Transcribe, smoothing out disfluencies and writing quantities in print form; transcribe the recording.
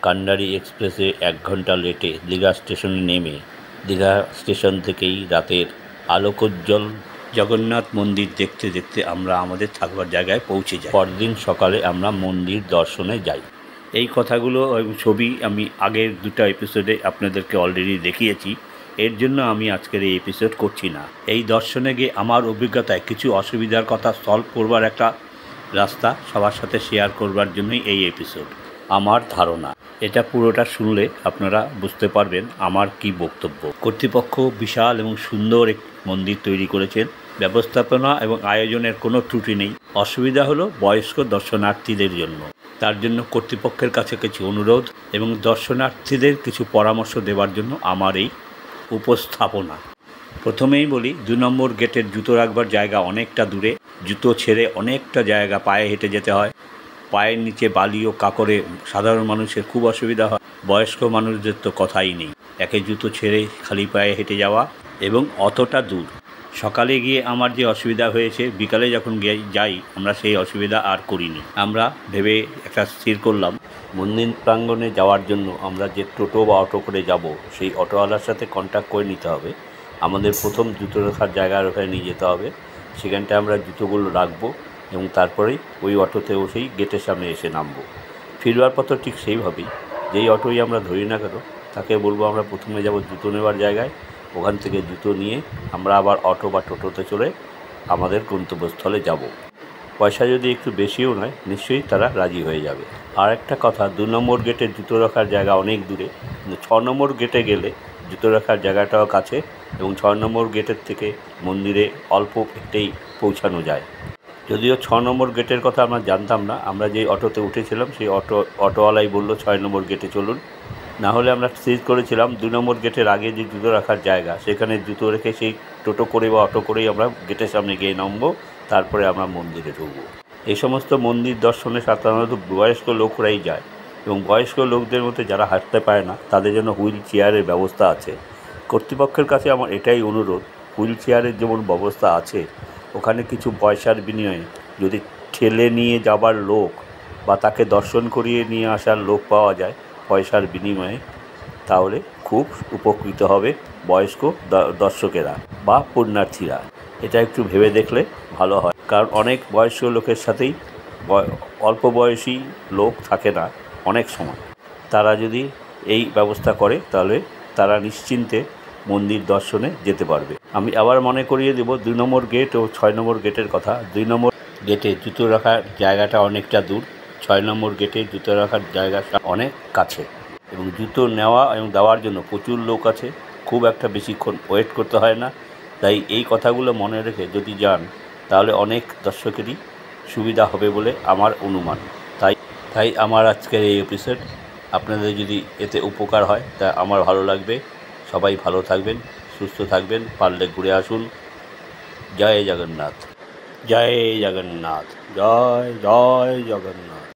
কান্ডারি এক্সপ্রেসে 1 ঘন্টা লেটে দীঘা স্টেশনে নেমে দীঘা স্টেশন থেকেই রাতের আলোকোজ্জ্বল জগন্নাথ মন্দির দেখতে দেখতে আমরা আমাদের থাকবার জায়গায় পৌঁছে যাই। পরদিন সকালে আমরা মন্দির দর্শনে যাই। এই কথাগুলো ছবি আমি আগের 2টা এপিসোডে আপনাদেরকে অলরেডি দেখিয়েছি। এর জন্য আমি আজকের এই এপিসোড করছি না। এই দর্শনে গিয়ে আমার অভিজ্ঞতায় কিছু অসুবিধার কথা সলভ করবার একটা রাস্তা সবার সাথে শেয়ার করবার জন্যই এই এপিসোড। আমার ধারণা এটা পুরোটা শুনলে আপনারা বুঝতে পারবেন আমার কি বক্তব্য। কর্তৃপক্ষ বিশাল এবং সুন্দর এক মন্দির তৈরি করেছেন। ব্যবস্থাপনা এবং আয়োজনের কোনো ত্রুটি নেই। অসুবিধা হলো বয়স্ক দর্শনার্থীদের জন্য। তার জন্য কর্তৃপক্ষের কাছে কিছু অনুরোধ এবং দর্শনার্থীদের কিছু পরামর্শ দেওয়ার জন্য আমার এই উপস্থাপনা। প্রথমেই বলি, 2 নম্বর গেটের জুতো রাখবার জায়গা অনেকটা দূরে। জুতো ছেড়ে অনেকটা জায়গা পায়ে হেঁটে যেতে হয়। পায়ের নিচে বালি ও কাকরে সাধারণ মানুষের খুব অসুবিধা হয়। বয়স্ক মানুষদের তো কথাই নেই। একে জুতো ছেড়ে খালি পায়ে হেঁটে যাওয়া এবং অতটা দূর। সকালে গিয়ে আমার যে অসুবিধা হয়েছে, বিকালে যখন যাই আমরা সেই অসুবিধা আর করিনি। আমরা ভেবে একটা স্থির করলাম, মন্দির প্রাঙ্গণে যাওয়ার জন্য আমরা যে টোটো বা অটো করে যাব, সেই অটোওয়ালার সাথে কন্ট্যাক্ট করে নিতে হবে। আমাদের প্রথম জুতো রাখার জায়গার ওখানে নিয়ে যেতে হবে। সেখানটায় আমরা জুতোগুলো রাখবো এবং তারপরেই ওই অটোতে বসেই গেটের সামনে এসে নামবো। ফিরবার পথ ঠিক সেইভাবেই, যেই অটোই আমরা ধরি না কেন তাকে বলবো আমরা প্রথমে যাব জুতো নেওয়ার জায়গায়। ওখান থেকে জুতো নিয়ে আমরা আবার অটো বা টোটোতে চড়ে আমাদের গন্তব্যস্থলে যাব। পয়সা যদি একটু বেশিও নয়, নিশ্চয়ই তারা রাজি হয়ে যাবে। আর একটা কথা, 2 নম্বর গেটে জুতো রাখার জায়গা অনেক দূরে, কিন্তু 6 নম্বর গেটে গেলে জুতো রাখার জায়গাটাও কাছে এবং 6 নম্বর গেটের থেকে মন্দিরে অল্প একটাই পৌঁছানো যায়। যদিও 6 নম্বর গেটের কথা আমরা জানতাম না। আমরা যেই অটোতে উঠেছিলাম সেই অটোওয়ালাই বলল 6 নম্বর গেটে চলুন। না হলে আমরা স্থির করেছিলাম 2 নম্বর গেটের আগে যে জুতো রাখার জায়গা, সেখানে জুতো রেখে সেই টোটো করে বা অটো করেই আমরা গেটের সামনে গিয়ে নামবো, তারপরে আমরা মন্দিরে ঢুকবো। এই সমস্ত মন্দির দর্শনে সাধারণত বয়স্ক লোকরাই যায় এবং বয়স্ক লোকদের মধ্যে যারা হাঁটতে পারে না তাদের জন্য হুইল চেয়ারের ব্যবস্থা আছে। কর্তৃপক্ষের কাছে আমার এটাই অনুরোধ, হুইল চেয়ারের যেমন ব্যবস্থা আছে, ওখানে কিছু পয়সার বিনিময়ে যদি ঠেলে নিয়ে যাবার লোক বা তাকে দর্শন করিয়ে নিয়ে আসার লোক পাওয়া যায় পয়সার বিনিময়ে, তাহলে খুব উপকৃত হবে বয়স্ক দর্শকেরা বা পুণ্যার্থীরা। এটা একটু ভেবে দেখলে ভালো হয়, কারণ অনেক বয়স্ক লোকের সাথেই অল্প বয়সী লোক থাকে না অনেক সময়। তারা যদি এই ব্যবস্থা করে তাহলে তারা নিশ্চিন্তে মন্দির দর্শনে যেতে পারবে। আমি আবার মনে করিয়ে দেব 2 নম্বর গেট ও 6 নম্বর গেটের কথা। 2 নম্বর গেটে জুতো রাখার জায়গাটা অনেকটা দূর, 6 নম্বর গেটে জুতো রাখার জায়গাটা অনেক কাছে এবং জুতো নেওয়া এবং দেওয়ার জন্য প্রচুর লোক আছে। খুব একটা বেশিক্ষণ ওয়েট করতে হয় না। তাই এই কথাগুলো মনে রেখে যদি যান তাহলে অনেক দর্শকেরই সুবিধা হবে বলে আমার অনুমান। তাই আমার আজকের এই এপিসোড আপনাদের যদি এতে উপকার হয় তা আমার ভালো লাগবে। সবাই ভালো থাকবেন, সুস্থ থাকবেন, পারলে ঘুরে আসুন। জয় জগন্নাথ, জয় জগন্নাথ, জয় জয় জগন্নাথ।